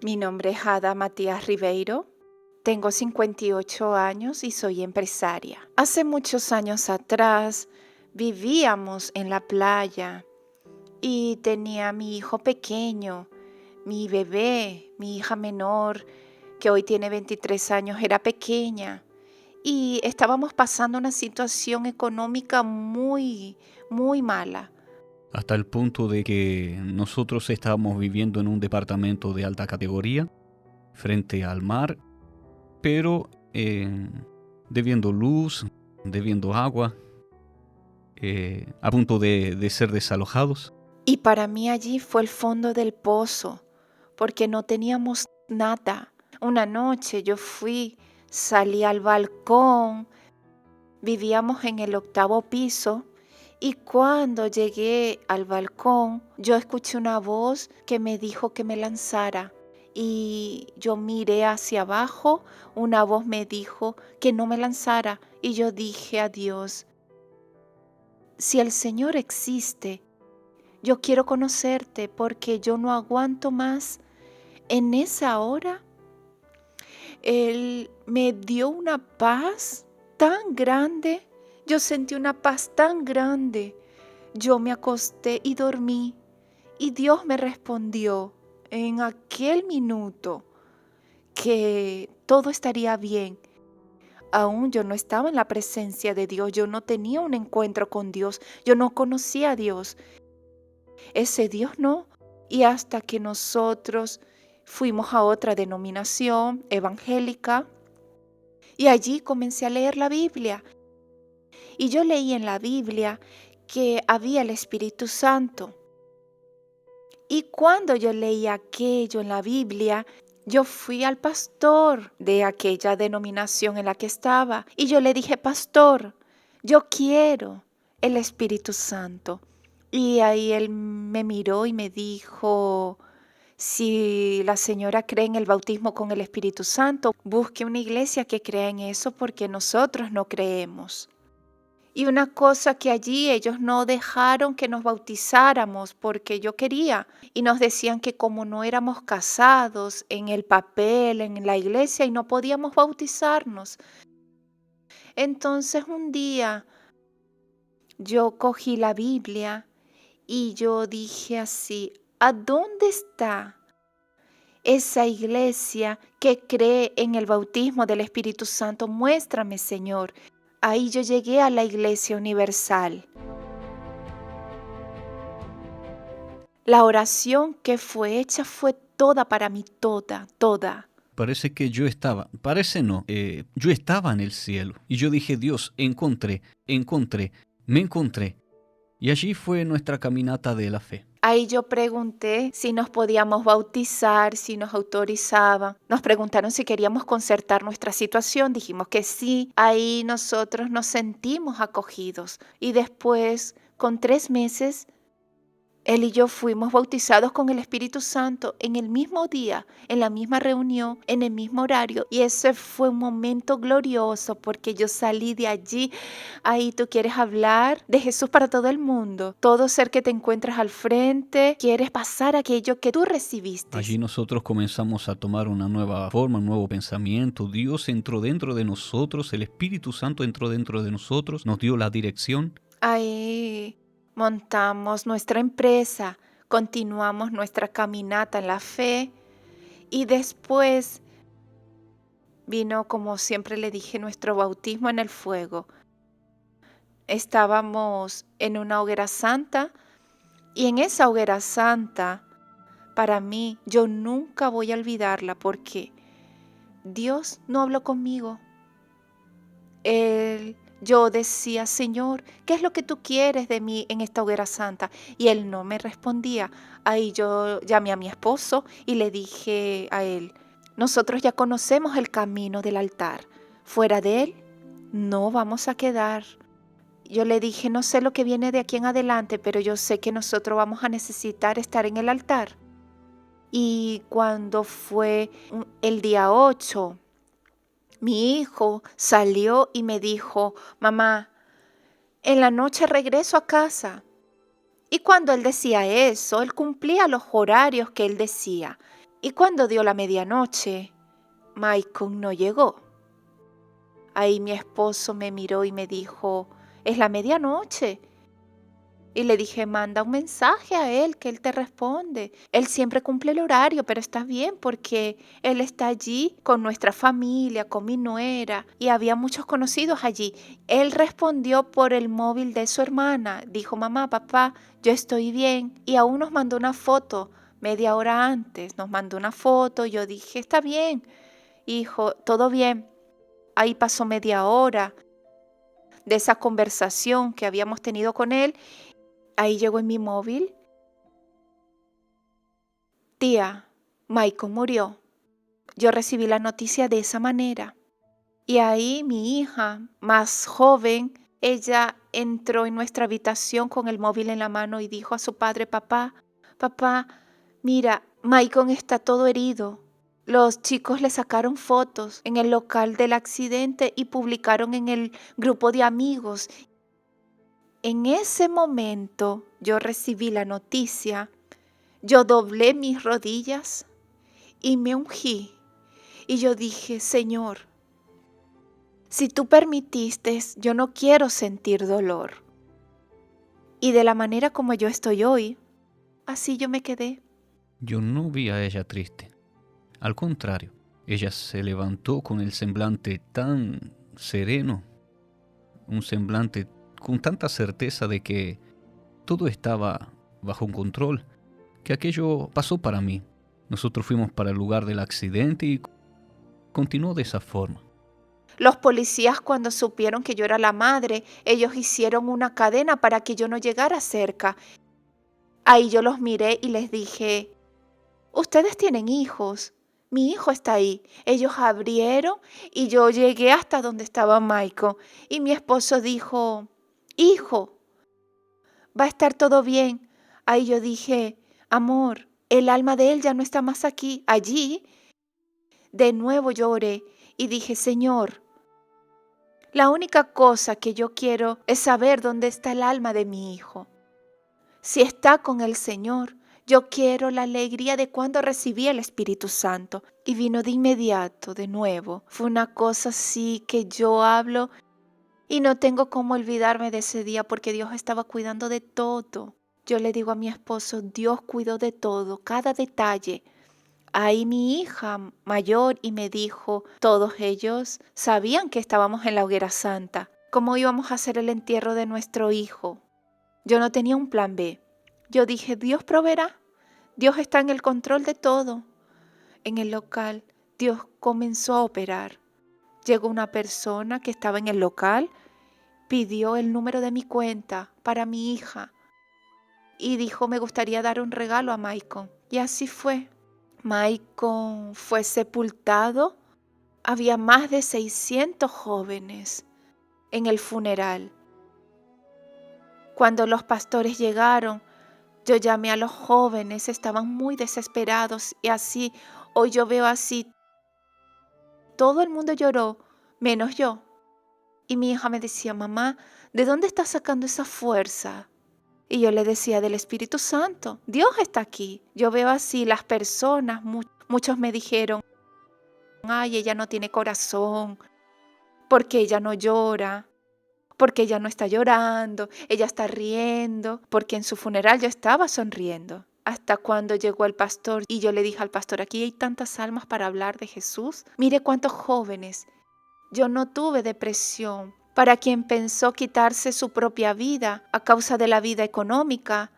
Mi nombre es Ada Matías Ribeiro. Tengo 58 años y soy empresaria. Hace muchos años atrás vivíamos en la playa y tenía a mi hijo pequeño, mi bebé, mi hija menor, que hoy tiene 23 años, era pequeña. Y estábamos pasando una situación económica muy, muy mala. Hasta el punto de que nosotros estábamos viviendo en un departamento de alta categoría, frente al mar, pero debiendo luz, debiendo agua, a punto de ser desalojados. Y para mí allí fue el fondo del pozo, porque no teníamos nada. Una noche salí al balcón, vivíamos en el 8º piso, y cuando llegué al balcón, yo escuché una voz que me dijo que me lanzara. Y yo miré hacia abajo, una voz me dijo que no me lanzara. Y yo dije a Dios, si el Señor existe, yo quiero conocerte porque yo no aguanto más. En esa hora, Él me dio una paz tan grande. Yo sentí una paz tan grande. Yo me acosté y dormí. Y Dios me respondió en aquel minuto que todo estaría bien. Aún yo no estaba en la presencia de Dios. Yo no tenía un encuentro con Dios. Yo no conocía a Dios. Ese Dios no. Y hasta que nosotros fuimos a otra denominación evangélica y allí comencé a leer la Biblia. Y yo leí en la Biblia que había el Espíritu Santo. Y cuando yo leí aquello en la Biblia, yo fui al pastor de aquella denominación en la que estaba y yo le dije, pastor, yo quiero el Espíritu Santo. Y ahí él me miró y me dijo, si la señora cree en el bautismo con el Espíritu Santo, busque una iglesia que crea en eso porque nosotros no creemos. Y una cosa que allí ellos no dejaron que nos bautizáramos porque yo quería. Y nos decían que como no éramos casados en el papel, en la iglesia, y no podíamos bautizarnos. Entonces un día yo cogí la Biblia y yo dije así, ¿a dónde está esa iglesia que cree en el bautismo del Espíritu Santo? Muéstrame, Señor. Ahí yo llegué a la Iglesia Universal. La oración que fue hecha fue toda para mí, toda. Parece que yo estaba, parece no, yo estaba en el cielo. Y yo dije, Dios, me encontré. Y allí fue nuestra caminata de la fe. Ahí yo pregunté si nos podíamos bautizar, si nos autorizaban. Nos preguntaron si queríamos concertar nuestra situación. Dijimos que sí. Ahí nosotros nos sentimos acogidos. Y después, con 3 meses, él y yo fuimos bautizados con el Espíritu Santo en el mismo día, en la misma reunión, en el mismo horario. Y ese fue un momento glorioso porque yo salí de allí. Ahí tú quieres hablar de Jesús para todo el mundo. Todo ser que te encuentras al frente, quieres pasar aquello que tú recibiste. Allí nosotros comenzamos a tomar una nueva forma, un nuevo pensamiento. Dios entró dentro de nosotros, el Espíritu Santo entró dentro de nosotros, nos dio la dirección. Ahí montamos nuestra empresa, continuamos nuestra caminata en la fe y después vino, como siempre le dije, nuestro bautismo en el fuego. Estábamos en una hoguera santa y en esa hoguera santa, para mí, yo nunca voy a olvidarla porque Dios no habló conmigo. Yo decía, Señor, ¿qué es lo que tú quieres de mí en esta hoguera santa? Y Él no me respondía. Ahí yo llamé a mi esposo y le dije a él, nosotros ya conocemos el camino del altar. Fuera de él, no vamos a quedar. Yo le dije, no sé lo que viene de aquí en adelante, pero yo sé que nosotros vamos a necesitar estar en el altar. Y cuando fue el día 8, mi hijo salió y me dijo, mamá, en la noche regreso a casa. Y cuando él decía eso, él cumplía los horarios que él decía. Y cuando dio la medianoche, Maicon no llegó. Ahí mi esposo me miró y me dijo, es la medianoche. Y le dije, manda un mensaje a él, que él te responde. Él siempre cumple el horario, pero está bien porque él está allí con nuestra familia, con mi nuera, y había muchos conocidos allí. Él respondió por el móvil de su hermana. Dijo, mamá, papá, yo estoy bien. Y aún nos mandó una foto media hora antes. Nos mandó una foto. Yo dije, está bien, hijo, todo bien. Ahí pasó media hora de esa conversación que habíamos tenido con él. Ahí llegó en mi móvil, tía, Maicon murió. Yo recibí la noticia de esa manera. Y ahí mi hija, más joven, ella entró en nuestra habitación con el móvil en la mano y dijo a su padre, papá, mira, Maicon está todo herido. Los chicos le sacaron fotos en el local del accidente y publicaron en el grupo de amigos. En ese momento yo recibí la noticia, yo doblé mis rodillas y me ungí. Y yo dije, Señor, si tú permitiste, yo no quiero sentir dolor. Y de la manera como yo estoy hoy, así yo me quedé. Yo no vi a ella triste. Al contrario, ella se levantó con el semblante tan sereno, un semblante con tanta certeza de que todo estaba bajo control, que aquello pasó para mí. Nosotros fuimos para el lugar del accidente y continuó de esa forma. Los policías, cuando supieron que yo era la madre, ellos hicieron una cadena para que yo no llegara cerca. Ahí yo los miré y les dije, ustedes tienen hijos, mi hijo está ahí. Ellos abrieron y yo llegué hasta donde estaba Maicon. Y mi esposo dijo, hijo, va a estar todo bien. Ahí yo dije, amor, el alma de él ya no está más aquí, allí. De nuevo yo oré y dije, Señor, la única cosa que yo quiero es saber dónde está el alma de mi hijo. Si está con el Señor, yo quiero la alegría de cuando recibí el Espíritu Santo. Y vino de inmediato, de nuevo. Fue una cosa así que yo hablo y no tengo cómo olvidarme de ese día porque Dios estaba cuidando de todo. Yo le digo a mi esposo, Dios cuidó de todo, cada detalle. Ahí mi hija mayor y me dijo, todos ellos sabían que estábamos en la hoguera santa. ¿Cómo íbamos a hacer el entierro de nuestro hijo? Yo no tenía un plan B. Yo dije, Dios proveerá. Dios está en el control de todo. En el local, Dios comenzó a operar. Llegó una persona que estaba en el local, pidió el número de mi cuenta para mi hija y dijo, me gustaría dar un regalo a Maicon. Y así fue. Maicon fue sepultado. Había más de 600 jóvenes en el funeral. Cuando los pastores llegaron, yo llamé a los jóvenes, estaban muy desesperados y así, hoy yo veo así, todo el mundo lloró, menos yo. Y mi hija me decía, mamá, ¿de dónde estás sacando esa fuerza? Y yo le decía, del Espíritu Santo, Dios está aquí. Yo veo así las personas, muchos me dijeron, ay, ella no tiene corazón, porque ella no llora. Porque ella no está llorando, ella está riendo, porque en su funeral yo estaba sonriendo. Hasta cuando llegó el pastor y yo le dije al pastor, aquí hay tantas almas para hablar de Jesús. Mire cuántos jóvenes. Yo no tuve depresión. Para quien pensó quitarse su propia vida a causa de la vida económica,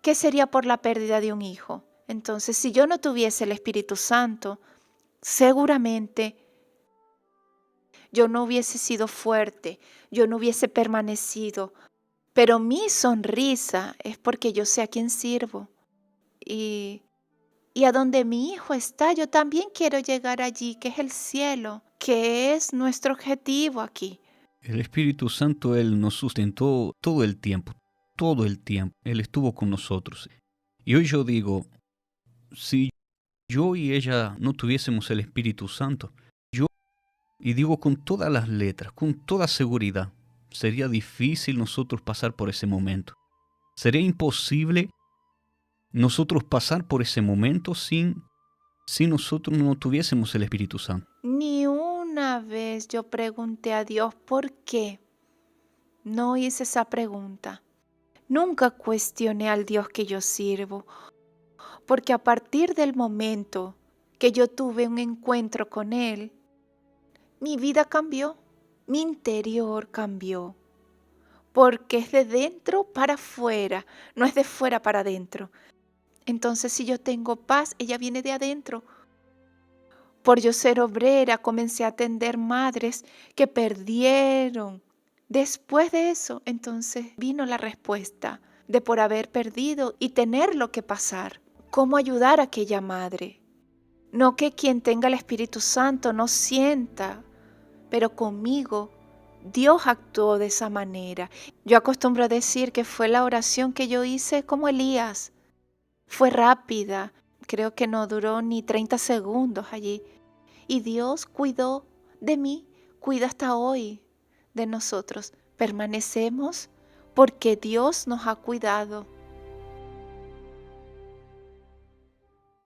¿qué sería por la pérdida de un hijo? Entonces, si yo no tuviese el Espíritu Santo, seguramente yo no hubiese sido fuerte, yo no hubiese permanecido, pero mi sonrisa es porque yo sé a quién sirvo. Y a donde mi hijo está, yo también quiero llegar allí, que es el cielo, que es nuestro objetivo aquí. El Espíritu Santo, Él nos sustentó todo el tiempo. Él estuvo con nosotros. Y hoy yo digo, si yo y ella no tuviésemos el Espíritu Santo, y digo con todas las letras, con toda seguridad, sería difícil nosotros pasar por ese momento. Sería imposible nosotros pasar por ese momento sin si nosotros no tuviésemos el Espíritu Santo. Ni una vez yo pregunté a Dios por qué. No hice esa pregunta. Nunca cuestioné al Dios que yo sirvo, porque a partir del momento que yo tuve un encuentro con Él, mi vida cambió, mi interior cambió, porque es de dentro para afuera, no es de fuera para adentro. Entonces, si yo tengo paz, ella viene de adentro. Por yo ser obrera, comencé a atender madres que perdieron. Después de eso, entonces vino la respuesta de por haber perdido y tener lo que pasar. ¿Cómo ayudar a aquella madre? No que quien tenga el Espíritu Santo no sienta, pero conmigo Dios actuó de esa manera. Yo acostumbro a decir que fue la oración que yo hice como Elías. Fue rápida, creo que no duró ni 30 segundos allí. Y Dios cuidó de mí, cuida hasta hoy de nosotros. Permanecemos porque Dios nos ha cuidado.